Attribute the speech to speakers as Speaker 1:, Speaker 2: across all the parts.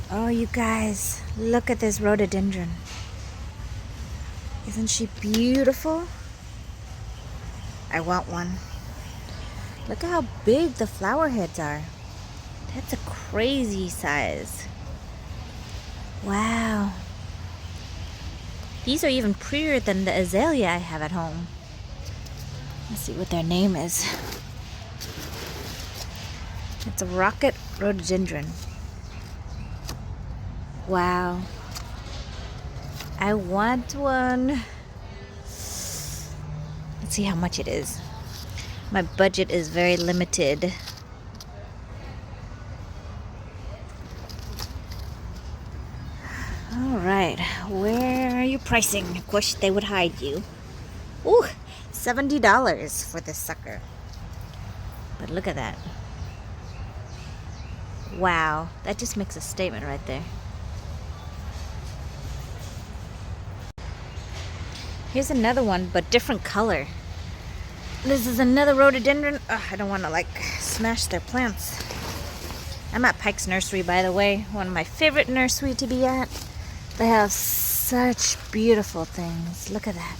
Speaker 1: Oh, you guys, look at this rhododendron. Isn't she beautiful? I want one. Look at how big the flower heads are. That's a crazy size. Wow. These are even prettier than the azalea I have at home. Let's see what their name is. It's a rocket rhododendron. Wow. I want one. Let's see how much it is. My budget is very limited. All right, where are you pricing? Of course, they would hide you. Ooh, $70 for this sucker. But look at that. Wow, that just makes a statement right there. Here's another one, but different color. This is another rhododendron. Ugh, I don't want to smash their plants. I'm at Pike's Nursery, by the way. One of my favorite nursery to be at. They have such beautiful things. Look at that.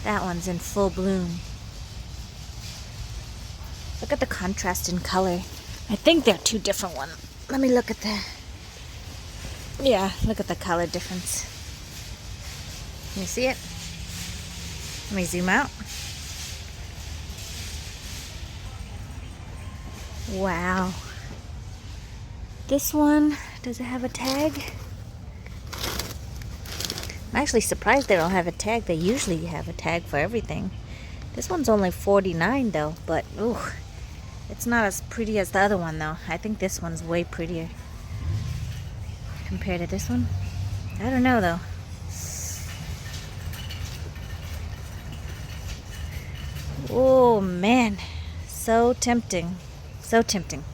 Speaker 1: That one's in full bloom. Look at the contrast in color. I think they're two different ones. Let me look at the... Yeah, look at the color difference. Can you see it? Let me zoom out. Wow. This one, does it have a tag? I'm actually surprised they don't have a tag. They usually have a tag for everything. This one's only $49 though, but ooh, it's not as pretty as the other one though. I think this one's way prettier compared to this one. I don't know though. Oh man, so tempting. So tempting.